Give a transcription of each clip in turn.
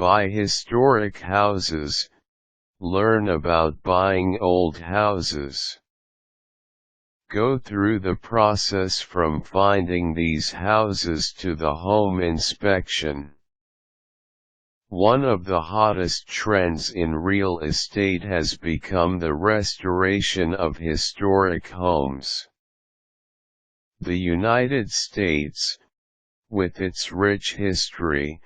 Buy historic houses. Learn about buying old houses. Go through the process from finding these houses to the home inspection. One of the hottest trends in real estate has become the restoration of historic homes. The United States, with its rich history,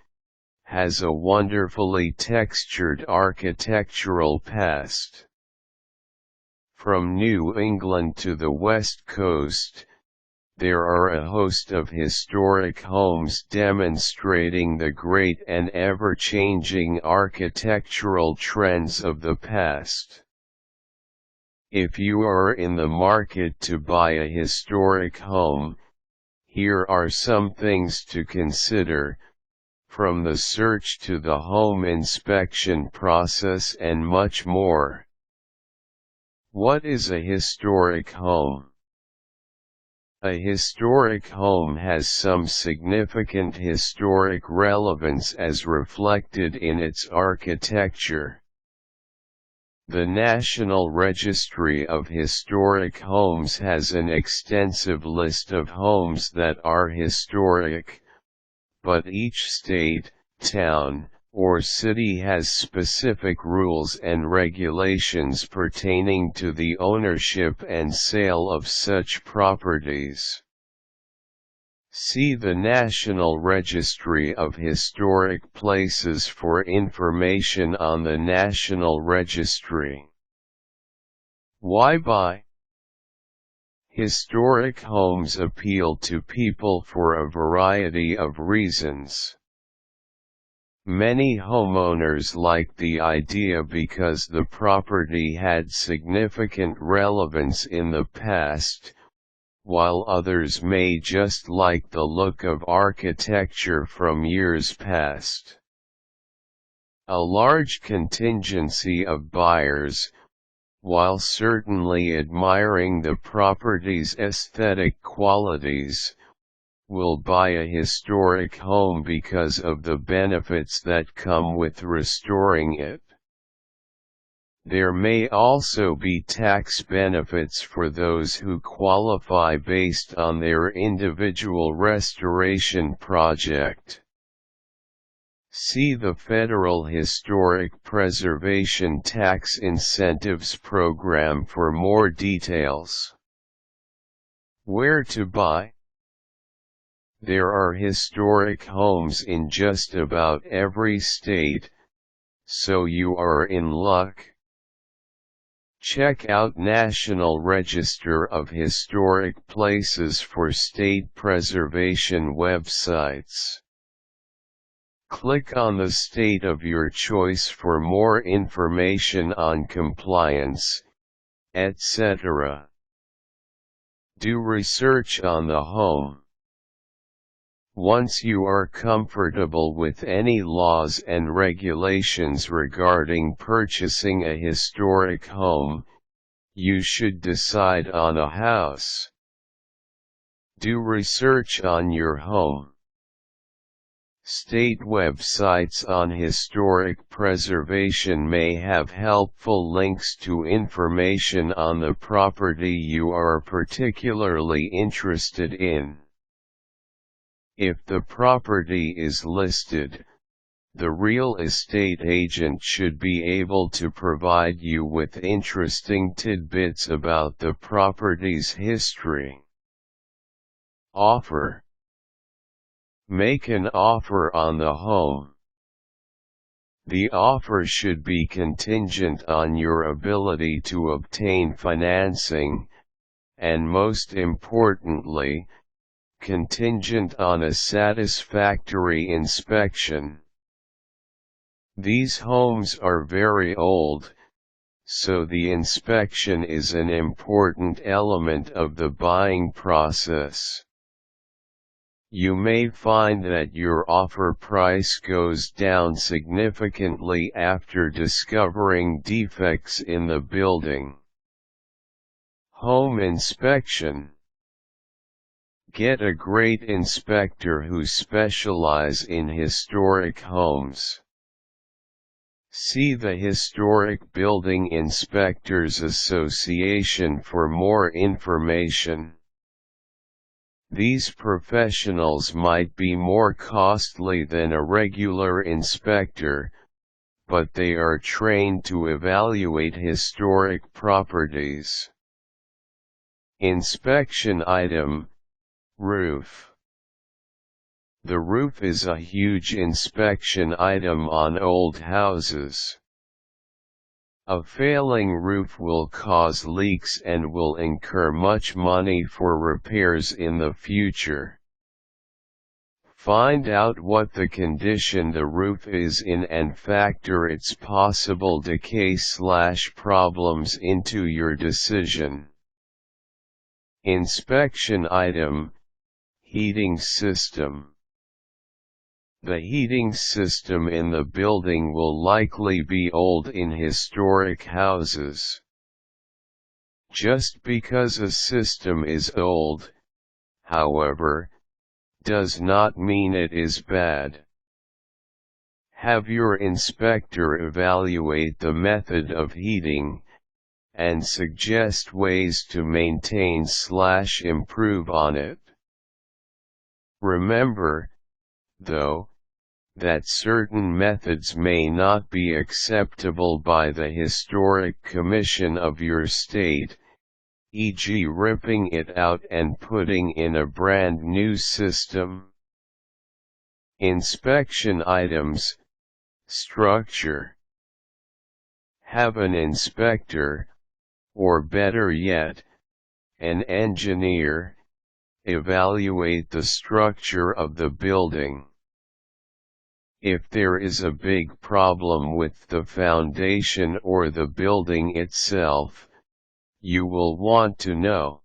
has a wonderfully textured architectural past. From New England to the West Coast, there are a host of historic homes demonstrating the great and ever-changing architectural trends of the past. If you are in the market to buy a historic home, here are some things to consider, from the search to the home inspection process and much more. What is a historic home? A historic home has some significant historic relevance as reflected in its architecture. The National Registry of Historic Homes has an extensive list of homes that are historic, but each state, town, or city has specific rules and regulations pertaining to the ownership and sale of such properties. See the National Registry of Historic Places for information on the National Registry. Why buy? Historic homes appeal to people for a variety of reasons. Many homeowners like the idea because the property had significant relevance in the past, while others may just like the look of architecture from years past. A large contingency of buyers, while certainly admiring the property's aesthetic qualities, will buy a historic home because of the benefits that come with restoring it. There may also be tax benefits for those who qualify based on their individual restoration project. See the Federal Historic Preservation Tax Incentives Program for more details. Where to buy? There are historic homes in just about every state, so you are in luck. Check out National Register of Historic Places for state preservation websites. Click on the state of your choice for more information on compliance, etc. Do research on the home. Once you are comfortable with any laws and regulations regarding purchasing a historic home, you should decide on a house. Do research on your home. State websites on historic preservation may have helpful links to information on the property you are particularly interested in. If the property is listed, the real estate agent should be able to provide you with interesting tidbits about the property's history. Offer. Make an offer on the home. The offer should be contingent on your ability to obtain financing, and most importantly, contingent on a satisfactory inspection. These homes are very old, so the inspection is an important element of the buying process. You may find that your offer price goes down significantly after discovering defects in the building. Home inspection. Get a great inspector who specializes in historic homes. See the Historic Building Inspectors Association for more information. These professionals might be more costly than a regular inspector, but they are trained to evaluate historic properties. Inspection item: roof. The roof is a huge inspection item on old houses. A failing roof will cause leaks and will incur much money for repairs in the future. Find out what the condition the roof is in and factor its possible decay/problems into your decision. Inspection item: heating system. The heating system in the building will likely be old in historic houses. Just because a system is old, however, does not mean it is bad. Have your inspector evaluate the method of heating, and suggest ways to maintain/improve on it. Remember, though, that certain methods may not be acceptable by the Historic Commission of your state, e.g. ripping it out and putting in a brand new system. Inspection items: structure. Have an inspector, or better yet, an engineer, evaluate the structure of the building. If there is a big problem with the foundation or the building itself, you will want to know.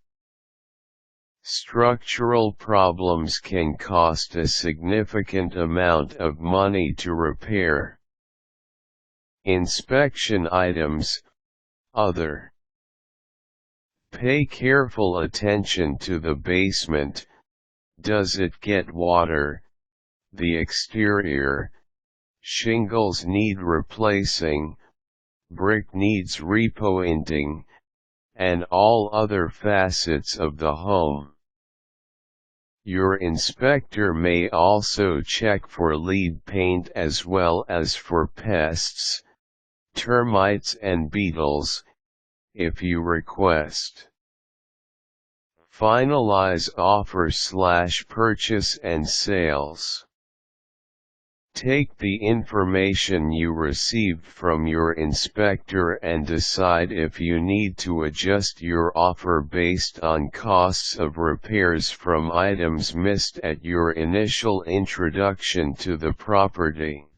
Structural problems can cost a significant amount of money to repair. Inspection items: other. Pay careful attention to the basement. Does it get water? The exterior, shingles need replacing, brick needs repointing, and all other facets of the home. Your inspector may also check for lead paint as well as for pests, termites and beetles, if you request. Finalize offer/purchase and sales. Take the information you received from your inspector and decide if you need to adjust your offer based on costs of repairs from items missed at your initial introduction to the property.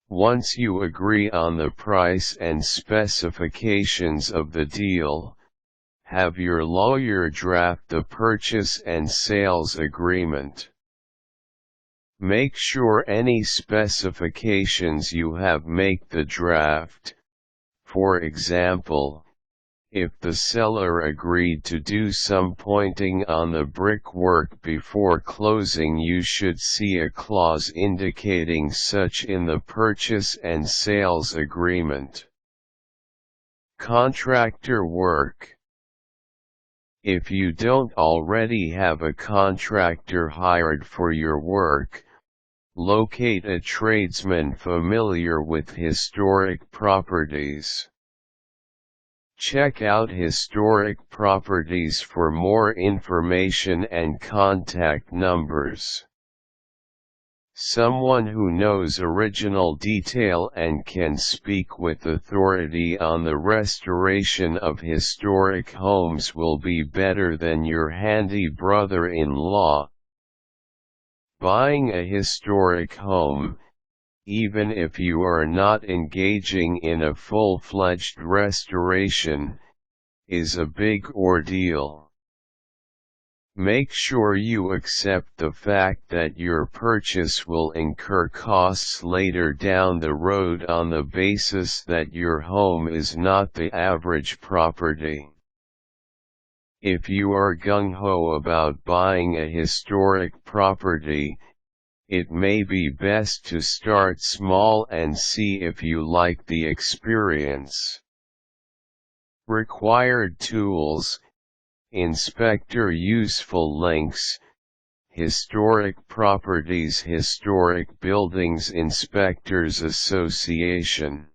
Once you agree on the price and specifications of the deal, have your lawyer draft the purchase and sales agreement. Make sure any specifications you have make the draft. For example, if the seller agreed to do some pointing on the brickwork before closing, you should see a clause indicating such in the purchase and sales agreement. Contractor work. If you don't already have a contractor hired for your work, locate a tradesman familiar with historic properties. Check out Historic Properties for more information and contact numbers. Someone who knows original detail and can speak with authority on the restoration of historic homes will be better than your handy brother-in-law. Buying a historic home, even if you are not engaging in a full-fledged restoration, is a big ordeal. Make sure you accept the fact that your purchase will incur costs later down the road on the basis that your home is not the average property. If you are gung-ho about buying a historic property, it may be best to start small and see if you like the experience. Required tools: Inspector useful links, Historic Properties Historic Buildings Inspectors Association.